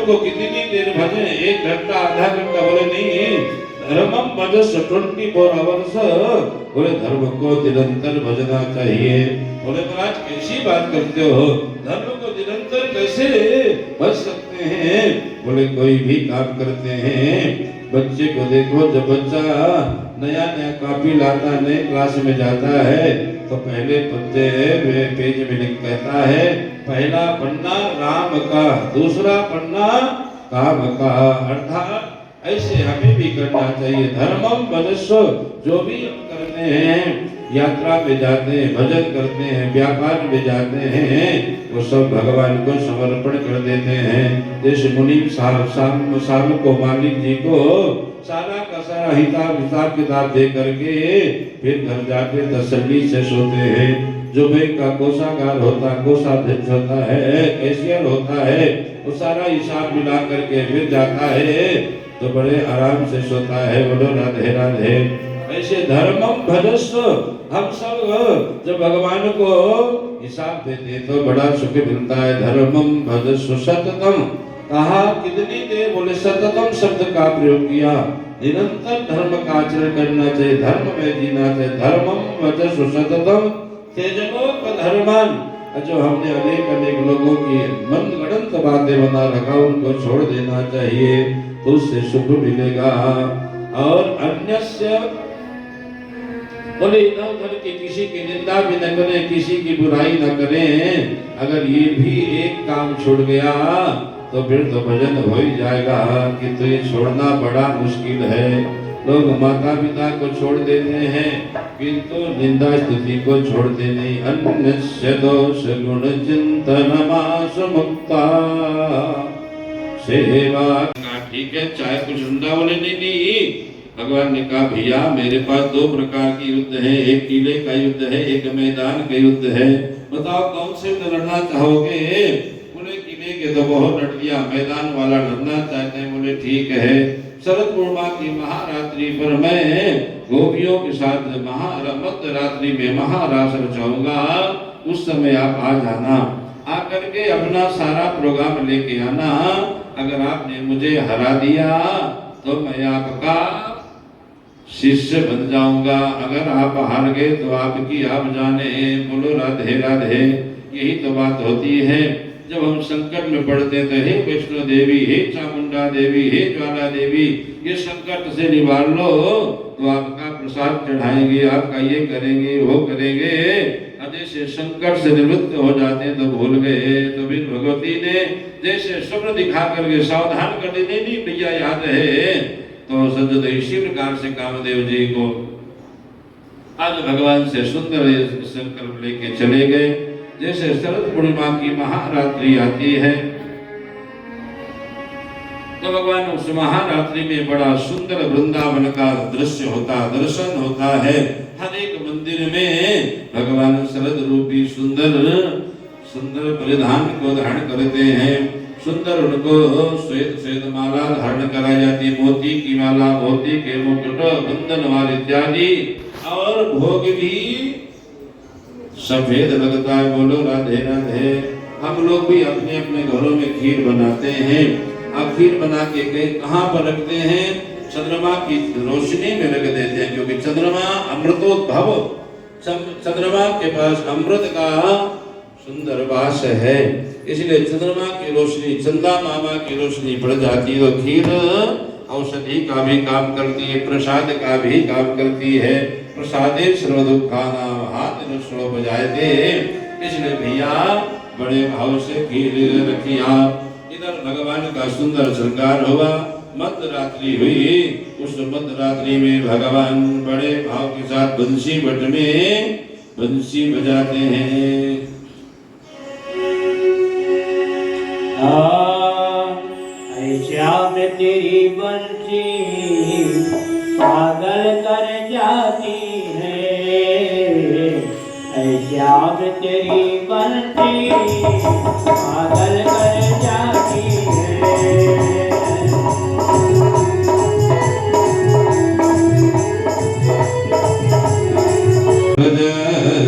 को कितनी देर भजे, 1 घंटा आधा घंटा, बोले नहीं, धर्मम भजस 24 आवर्स, बोले धर्म को निरंतर भजना चाहिए। बोले महाराज कैसी बात करते हो, धर्म को निरंतर कैसे भज सकते हैं? बोले कोई भी काम करते हैं, बच्चे को देखो, जब बच्चा नया नया कॉपी लाता, नए क्लास में जाता है, तो पहले पेज में लिख कहता है, पहला पन्ना राम का, दूसरा पन्ना काम का। अर्थात ऐसे हमें भी करना चाहिए। धर्मम भजस्व, जो भी हम करते हैं, यात्रा में जाते हैं, भजन करते हैं, व्यापार में जाते हैं, वो सब भगवान को समर्पण कर देते हैं। जैसे मुनीम साहब को, मालिक जी को सारा का सारा हिसाब किताब दे करके फिर घर जाके तसल्ली से सोते हैं। जो बैंक का कोषागार होता, कोषाध्यक्ष होता है, कैशियर होता है, वो सारा हिसाब मिला करके फिर जाता है तो बड़े आराम से सोता है। बोलो राधे राधे। ऐसे धर्मम भजस्व, हम सब जब भगवान को हिसाब देते तो बड़ा सुख मिलता है। धर्मम भजस्व सततम, कहा कितनी देर? बोले सततम शब्द का प्रयोग किया, निरंतर धर्म का आचरण करना चाहिए, धर्म में जीना चाहिए। धर्मम भजस्व सततम त्यजनोप धर्मान, जो हमने अनेक लोगों की मन गणंत बातें बना रखा, उनको छोड़ देना चाहिए, तो उससे सुख मिलेगा। और अन्यस्य, बोले इधर उधर की किसी की निंदा भी न करें, किसी की बुराई न करें। अगर ये भी एक काम छूट गया तो फिर तो भजन हो ही जाएगा, कि तो ये छोड़ना बड़ा मुश्किल है। लोग माता पिता को छोड़ देते हैं, किंतु निंदा स्तुति को छोड़ते नहीं। अन्यस्य दोष गुण चिंतनमास मुक्ता सेवा। ठीक है, चाहे कुछ धंधा, बोले नहीं। भगवान ने कहा भैया मेरे पास 2 प्रकार की युद्ध है, एक किले का युद्ध है, एक मैदान का युद्ध है, बताओ कौन से लड़ना चाहोगे? बोले किले के तो बहुत लड़ लिया, मैदान वाला लड़ना चाहते हैं। बोले ठीक है, शरद पूर्णिमा की महारात्रि पर मैं गोपियों के साथ मध्य रात्रि में महारास रचाऊंगा, उस समय आप आ जाना, आकर के अपना सारा प्रोग्राम लेके आना। अगर आपने मुझे हरा दिया तो मैं आपका शिष्य बन जाऊंगा, अगर आप हार गए तो आपकी आप जाने। बोलो राधे राधे। यही तो बात होती है, जब हम संकट में पड़ते तो हे वैष्णो देवी, हे चामुंडा देवी, हे ज्वाला देवी, ये संकट से निवार लो, तो आपका प्रसाद चढ़ाएंगे, आपका ये करेंगे, वो करेंगे। जैसे संकट से निवृत्त हो जाते हैं तो भूल गए। तो फिर भगवती ने जैसे स्वप्न दिखा करके सावधान कर दी, नहीं भैया याद है। तो संजय इसी प्रकार से कामदेव जी को आज भगवान से सुंदर संकल्प लेके चले गए। जैसे शरद पूर्णिमा की महारात्रि आती है तो भगवान उस महारात्रि में बड़ा सुंदर वृंदावन का दृश्य होता, दर्शन होता है। हर एक मंदिर में भगवान शरद रूपी सुंदर सुंदर परिधान को धारण करते हैं। सुंदर उनको श्वेत माला धारण कराई जाती है, मोती की माला, मोती के मुकुट, बंधन वार इत्यादि, और भोग भी सफेद लगता है। बोलो राधे राधे। हम लोग भी अपने अपने घरों में खीर बनाते हैं। अब खीर बना के कहाँ पर रखते हैं? चंद्रमा की रोशनी में रख देते हैं, क्योंकि चंद्रमा अमृतोद्भव, चंद्रमा के पास अमृत का सुंदर वास है। इसलिए चंद्रमा की रोशनी, चंदा मामा की रोशनी पड़ जाती है तो खीर औषधि का भी काम करती है, प्रसाद का भी काम करती है। प्रसादे सर्व दुखानां हाथ न श्लो बजाते। इसलिए भैया बड़े भाव से खीर रखिया। इधर भगवान का सुंदर श्रृंगार हुआ, मध्य रात्रि हुई। उस मध्य रात्रि में भगवान बड़े भाव के साथ बंसी बट में बंसी बजाते हैं। श्याम तेरी बंसी पागल कर जाती है, श्याम तेरी बंसी पागल कर जाती है।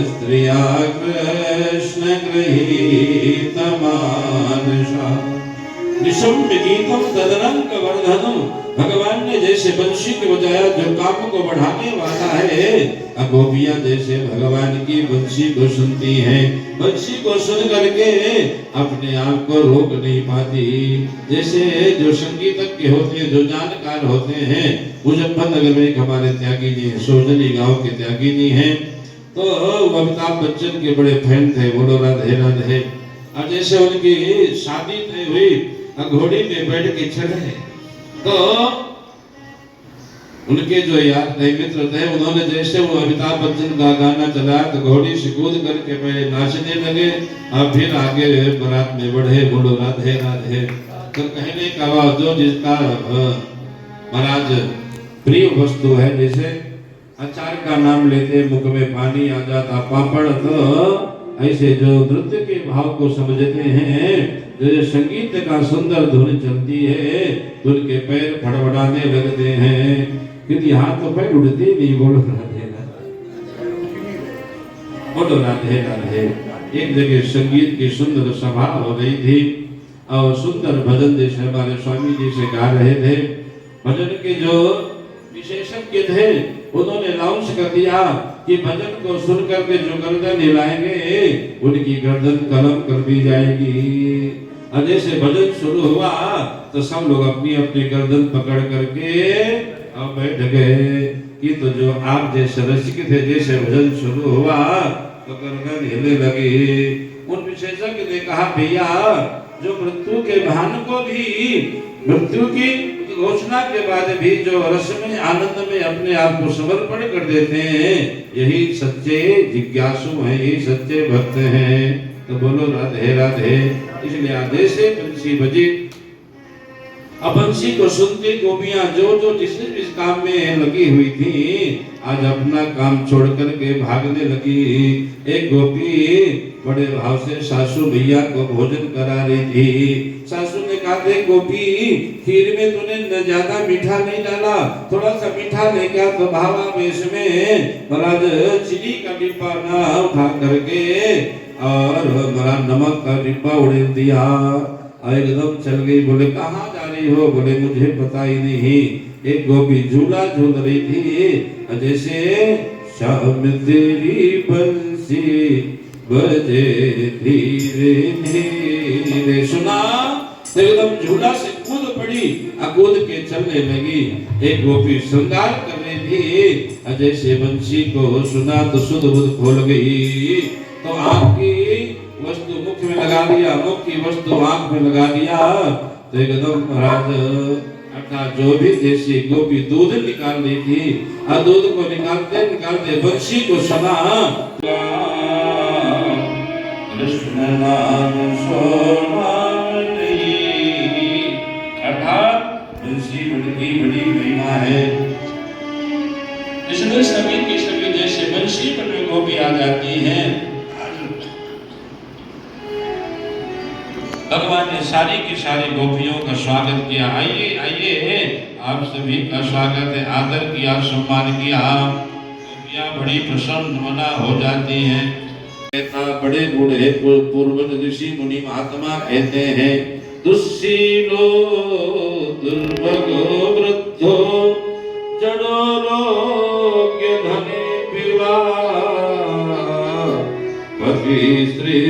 स्त्रिया कृष्ण गृहीत मानसा निशुंभ सौम्य गीतम तदनंक वर्धनम। भगवान ने जैसे बंशी को बजाया जो काम को बढ़ाने वाला है, गोपियां जैसे भगवान की बंशी को सुनती हैं, बंशी को सुन करके अपने आप को रोक नहीं पाती। जैसे जो संगीतज्ञ होते हैं, जो जानकार होते हैं, मुजफ्फरनगर में एक हमारे त्यागी जी, सोजनी गांव के त्यागी जी हैं, तो अमिताभ बच्चन के बड़े फैन थे, बोलो राधे राधे। और जैसे उनकी शादी तय हुई, घोड़ी में बैठ के चले, तो उनके जो यार थे, मित्र थे, उन्होंने जैसे वो अमिताभ बच्चन का गाना चला तो घोड़ी से कूद करके पहले नाचने लगे और फिर आगे बारात में बढ़े, बोलो राधे राधे। तो कहने का भाव जो जिसका महाराज प्रिय वस्तु है, जैसे अचार का नाम लेते मुख में पानी आ जाता पापड़, तो ऐसे जो नृत्य के भाव को समझते हैं, जो संगीत का सुंदर धुन चलती है तो उनके पैर फड़फड़ाने लगते हैं, क्योंकि हाथ तो पैर उड़ते नहीं। बोलो राधे राधे, बोलो राधे राधे। एक जगह संगीत की सुंदर सभा हो रही थी और सुंदर भजन जैसे हमारे स्वामी जी से गा रहे थे। भजन के जो विशेषज्ञ थे उन्होंने अनाउंस कर दिया कि भजन को सुन करके जो गर्दन हिलाएंगे उनकी गर्दन कलम कर दी जाएगी। और जैसे भजन शुरू हुआ तो सब लोग अपनी अपनी गर्दन पकड़ करके अब बैठ गए कि तो जो आप जैसे रसिक थे, जैसे भजन शुरू हुआ तो गर्दन हिले लगी। उन विशेषज्ञ ने कहा भैया, जो मृत्यु के भान को भी, मृत्यु की घोषणा के बाद भी जो रस में आनंद में अपने आप को समर्पण कर देते हैं, यही सच्चे जिज्ञासु हैं, यही सच्चे भक्त हैं। तो बोलो राधे राधे। इसलिए आदेश से बंसी बजी। अब बंसी को सुनती गोपियां जो जो जिस काम में लगी हुई थी, आज अपना काम छोड़ करके भागने लगी। एक गोपी बड़े भाव से सासू भैया को भोजन करा रही थी। सासू ने कहा, देख गोपी, खीर में तूने न ज्यादा मीठा नहीं डाला, थोड़ा सा मीठा लेके आ। तो भावा में इसमें महाराज चीनी का डिब्बा ना उठा करके और महाराज नमक का डिब्बा उड़ेल दिया। एकदम चल गई। बोले कहाँ जा रही हो? बोले मुझे पता ही नहीं। एक गोपी झूला झूल रही थी, जैसे शाम तेरी बंसी बजे धीरे धीरे, सुना एकदम झूला से कूद पड़ी, कूद के चलने लगी। एक गोपी श्रृंगार कर रही थी, जैसे बंसी को सुना तो सुध बुध खोल गई। तो आँख की वस्तु मुख में लगा दिया, मुख की वस्तु आँख में लगा दिया। तो एकदम महाराज अर्थात जो भी जैसी गोपी दूध निकाल रही थी, दूध को निकालते निकालते बंसी को सुना, कृष्ण नाम अर्थात बंसी बड़ी महिमा है। इसलिए सभी की सभी जैसे बंसी पर में गोपी आ जाती हैं। भगवान ने सारी की सारी गोपियों का स्वागत किया। आइए आइए, आप सभी का स्वागत है, आदर किया, सम्मान किया। गोपियां बड़ी प्रसन्न मना हो जाती हैं। बड़े बूढ़े पूर्व ऋषि मुनि महात्मा कहते हैं, दुस्सीलो दुर्भगो वृद्धो जड़ो रोग्य धने विवाह पति स्त्री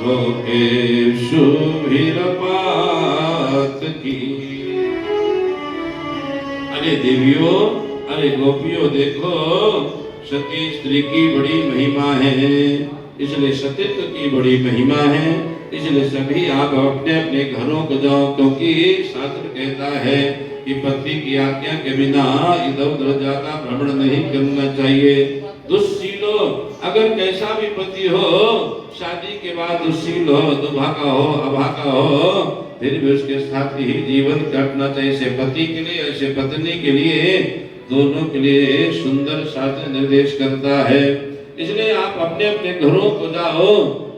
लोकेषु भीरपात की। अरे देवियों, अरे गोपियों, देखो सती स्त्री की बड़ी महिमा है, इसलिए सतीत्व की बड़ी महिमा है। इसलिए सभी आप अपने अपने घरों को जाओ, क्योंकि शास्त्र कहता है कि पति की आज्ञा के बिना इधर उधर ज्यादा भ्रमण नहीं करना चाहिए। दुस्सीलो, अगर कैसा भी पति हो, शादी के बाद दुस्सील हो, दुर्भागा हो, अभागा हो, फिर भी उसके साथ ही जीवन काटना चाहिए। ऐसे पति के लिए, ऐसे पत्नी के लिए, दोनों के लिए सुंदर शास्त्र निर्देश करता है। इसलिए आप अपने अपने घरों को जाओ।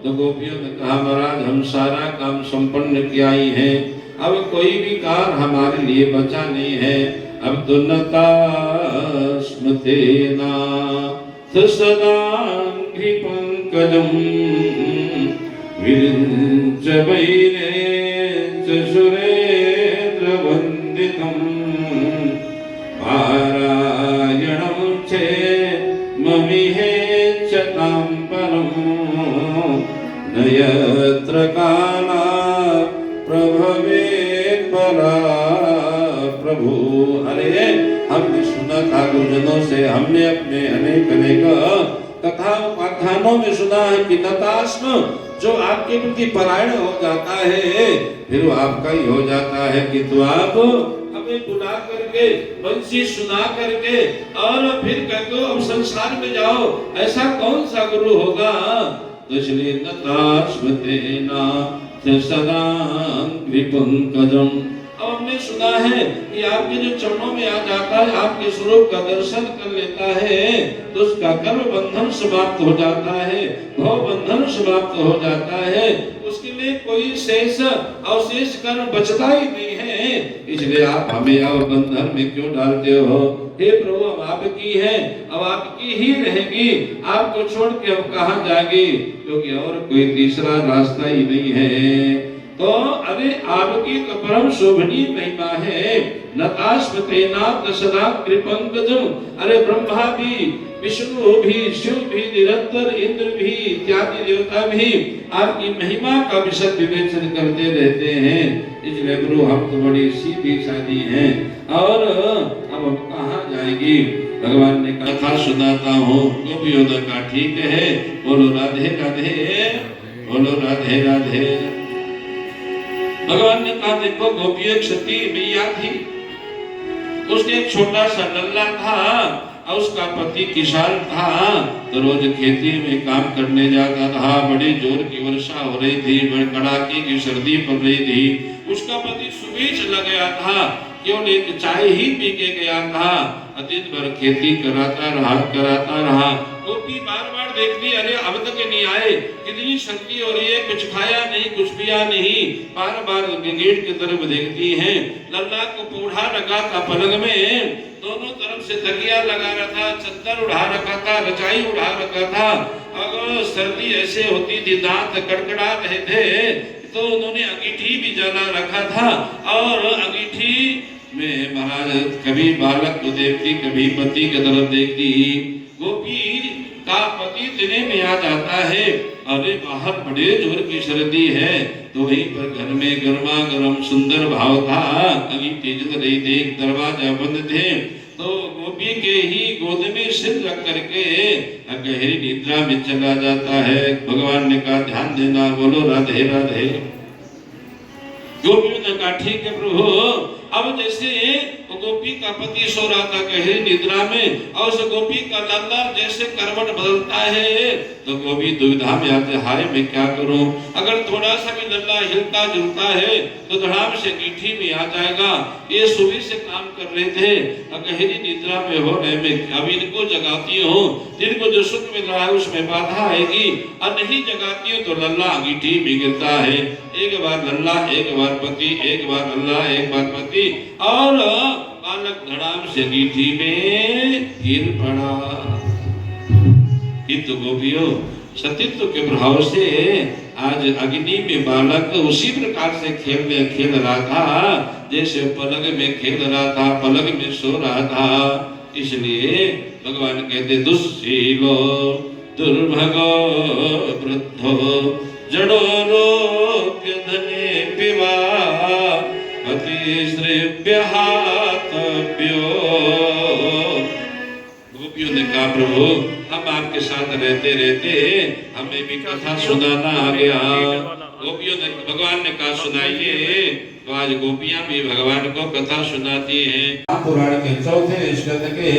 तो गोपियों ने कहा, महाराज हम सारा काम संपन्न किया ही है, अब कोई भी कार हमारे लिए बचा नहीं है। अब तो नता स्मृतेना सदा पंकजम विरिंचते च वैरे च सुरेन्द्रवन्दितम् पारायणं चेन्ममिहेच्छतां परम् न यत्र काला प्रभवेत् परा प्रभु। अरे हमने सुना था गुरुजनों से, हमने अपने अनेक कथा उपाख्यानों में सुना है कि नतास्म जो आपके प्रति परायण हो जाता है फिर वो आपका ही हो जाता है, किंतु आप हमें बुला करके बंसी सुना करके और फिर कहते हो अब संसार में जाओ, ऐसा कौन सा गुरु होगा। तो इसलिए नतास्म तेना सदा पंकजम। अब हमने सुना है कि आपके जो चरणों में आ जाता है, आपके स्वरूप का दर्शन कर लेता है तो उसका कर्म बंधन समाप्त हो जाता है, भव बंधन समाप्त हो जाता है, उसके लिए कोई शेष अवशेष कर्म बचता ही नहीं है। इसलिए आप हमें अब बंधन में क्यों डालते हो। हे प्रभु अब आपकी है, अब आपकी ही रहेगी, आपको छोड़ के हम कहाँ जाएंगे, क्योंकि और कोई तीसरा रास्ता ही नहीं है। तो अरे आपकी तो परम शोभनीय महिमा है। नतास्मतेना सदा कृपंकजम। अरे ब्रह्मा भी, विष्णु भी, शिव भी, निरंतर इंद्र भी, इत्यादि देवता भी आपकी महिमा का विशद विवेचन करते रहते हैं। इसलिए प्रभु हम तो बड़ी सीधी सादी हैं और अब हम कहाँ जाएंगी। भगवान ने कथा सुनाता हूँ, गोपियों ने कहा ठीक है, बोलो राधे राधे, बोलो राधे राधे। भगवान ने कहा देखो गोपियों एक सती मैया थी, उसके एक छोटा सा लल्ला था और उसका पति किसान था, तो रोज खेती में काम करने जाता था। बड़ी जोर की वर्षा हो रही थी, बड़ी कड़ाके की सर्दी पड़ रही थी। उसका पति सुबह चला गया था, केवल एक चाय ही पी के गया था। दिन भर खेती कराता रहा। गोपी बार बार देखती अरे अब तक नहीं आए, कितनी सर्दी हो रही है, कुछ खाया नहीं, कुछ पिया नहीं। बार बार गेट की तरफ देखती हैं। लल्ला को बूढ़ा रखा था पलंग में, दोनों तरफ से तकिया लगा रखा, चद्दर उड़ा रखा था, रजाई उड़ा रखा था। अगर सर्दी ऐसे होती थी, दांत कड़कड़ा रहे थे, तो उन्होंने अंगीठी भी जला रखा था और अंगीठी में महाराज कभी बालक को देखती, कभी पति की तरफ देखती। गोपी का पति दिने में आ जाता है, अरे बाहर बड़े जोर की सर्दी है, तो वहीं पर घर में गर्मा गर्म सुंदर भाव था, अंगीठी जल रही थी, दरवाजा बंद थे, तो गोपी के ही गोद में सिर रख करके गहरी निद्रा में चला जाता है। भगवान ने कहा ध्यान देना, बोलो राधे राधे। गोपियों ने कहा ठीक है प्रभु। अब जैसे गोपी का पति सो रहा था गहरी निद्रा में और उस गोपी का लल्ला जैसे करवट बदलता है, तो गोपी दुविधा में आते, हाय मैं क्या करूं। अगर थोड़ा सा भी लल्ला हिलता जुलता है तो धड़ाम से अंगीठी में आ जाएगा। ये सुबह से काम कर रहे थे, गहरी निद्रा में हो रहे, मैं अब इनको जगाती हूँ, जिनको जो सुख मिल रहा है उसमें बाधा आएगी, और नहीं जगाती हूँ तो लल्ला अंगीठी में गिरता है। एक बार लल्ला, एक बार पति, एक बार लल्ला, एक बार पति, और बालक धड़ाम से अंगीठी में गिर पड़ा। किंतु गोपियों सतीत्व के प्रभाव से आज अग्नि में बालक उसी प्रकार से खेल रहा था जैसे पलंग में खेल रहा था, पलंग में सो रहा था। इसलिए भगवान कहते दुस्शीलो दुर्भगो वृद्धो जड़ो रोग्य धने पिवा गोपियों ने कहा प्रभु हम आपके साथ रहते रहते हमें भी कथा सुनाना आ गया। गोपियों ने भगवान ने कहा सुनाइए, तो आज गोपियां भी भगवान को कथा सुनाती हैं। पुराण के चौथे स्कंद के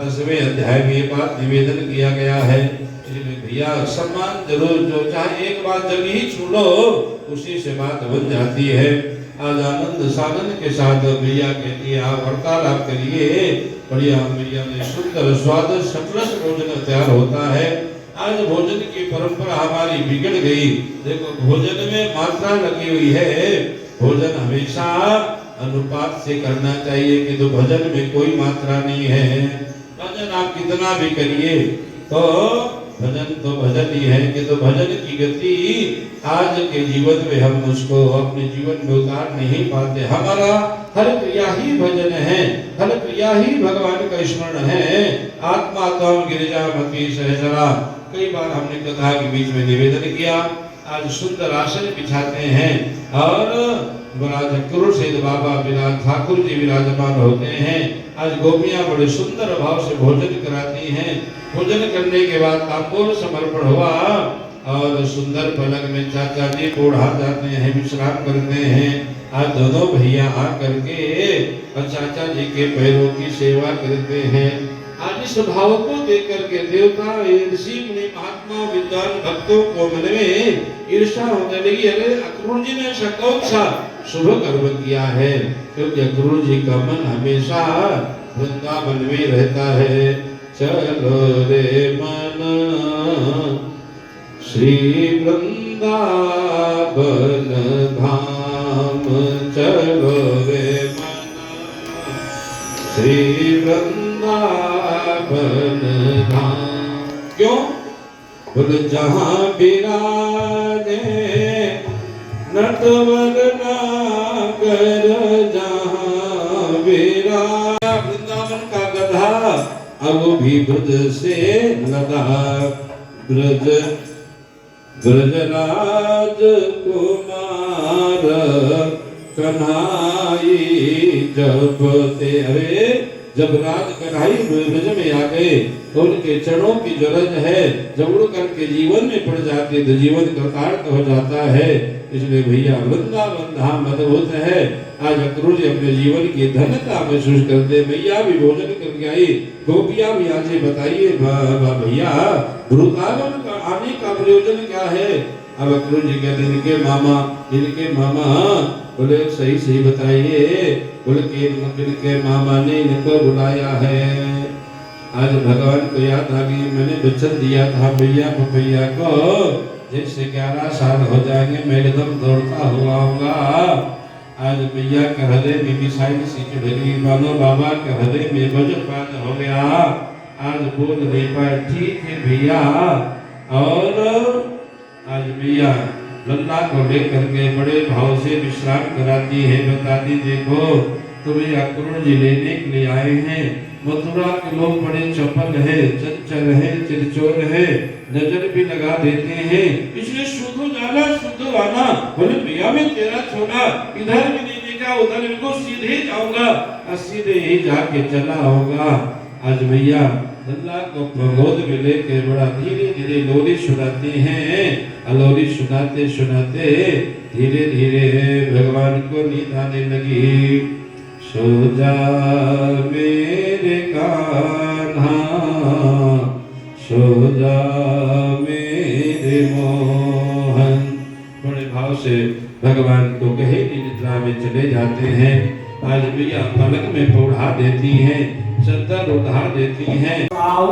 10वें अध्याय में ये बात निवेदन किया गया है। भैया सम्मान जरूर, जो चाहे एक बात जल्दी ही सुन लो उसी से बात बन जाती है। आज आनंद साधन के साथ भैया कहती है आप वार्तालाप करिए। बढ़िया भैया ने सुंदर स्वादिष्ट सकलस भोजन तैयार होता है। आज भोजन की परंपरा हमारी बिगड़ गई। देखो भोजन में मात्रा लगी हुई है, भोजन हमेशा अनुपात से करना चाहिए, कि तो भजन में कोई मात्रा नहीं है। भजन आप कितना भी करिए तो भजन तो भजन ही है कि तो भजन की गति आज के जीवन में हम उसको अपने जीवन में उतार नहीं पाते। हमारा हर क्रिया ही भजन है, हर क्रिया ही भगवान का स्मरण है। आत्मा त्वं गिरिजामती सहचरा, कई बार हमने कथा के बीच में निवेदन किया। आज सुंदर आसन बिछाते हैं और महाराज क्रूरसेन बाबा विराज ठाकुर जी विराजमान होते हैं। आज गोपियां बड़े सुंदर भाव से भोजन कराती हैं। भोजन करने के बाद तांबूल समर्पण हुआ और सुंदर पलंग में चाचा जी बूढ़ा जाते हैं, विश्राम करते हैं। आज दोनों भैया आ करके और चाचा जी के पैरों की सेवा करते हैं। आज इस भाव को देख करके देवता, ऋषि मुनि, महात्मा, विद्वान भक्तों को मन में ईर्ष्या होने लगी। अरे अक्रूर जी ने ऐसा कौन सा शुभ कर्म किया है, क्योंकि अक्रूर जी का मन हमेशा वृंदावन में रहता है। चलो रे मन श्री वृंदावन धाम, चलो रे मन श्री वृंदावन धाम। क्यों? बोल जहाँ विराजे नटवर नागर, जहाँ विराज वृंदावन का गधा, अब भी ब्रज से लदा। ब्रज ब्रजराज कुमार कन्हाई जब ते, अरे जब राज कन्हाई ब्रज में आ गए तो उनके चरणों की जरूरत है। जब उड़ करके जीवन में पड़ जाते तो जीवन कृतार्थ हो जाता है। इसलिए भैया वृंदावन धाम अद्भुत है। आज अक्रूर जी अपने जीवन की धन्यता महसूस करते। भैया भी भोजन करके आई, गोपियां भी आज बताइए भैया वृंदावन का आने का प्रयोजन क्या है। अब अक्रूर जी कहते इनके मामा बोले सही सही बताइए। बोले कि इनके मामा ने इनको बुलाया है। आज भगवान को याद आ गई, मैंने वचन दिया था भैया को जैसे 11 साल हो जाएंगे मैं एकदम दौड़ता हुआ आऊंगा। आज भैया के हृदय में मिसाइल सी चढ़ गई, मानो बाबा के हृदय में वज्रपात हो गया। आज बोल नहीं पाए। ठीक है भैया। और आज भैया लल्ला को लेकर के बड़े भाव से विश्राम कराती है। बताती देखो तुम्हें अक्रूर जी लेने के लिए आए हैं। मथुरा के लोग बड़े चपल है, चंचल है, चिरचोर है, नजर भी लगा देते हैं। इसलिए शुद्ध जाना शुद्ध आना। बोले भैया मैं तेरा छोड़ा इधर भी नहीं देखा, उधर भी को सीधे जाऊंगा और सीधे ही जाके चला होगा। आज भैया लल्ला को गोद में लेके बड़ा धीरे धीरे लोरी सुनाते हैं। लोरी सुनाते सुनाते धीरे धीरे भगवान को नींद आने लगी। सो जा मेरे कान्हा, सो जा मेरे मोहन। बड़े भाव से भगवान को कहे निद्रा में चले जाते हैं। आज भैया पलक में पौड़ा देती हैं, चद्दर उठा देती हैं। आओ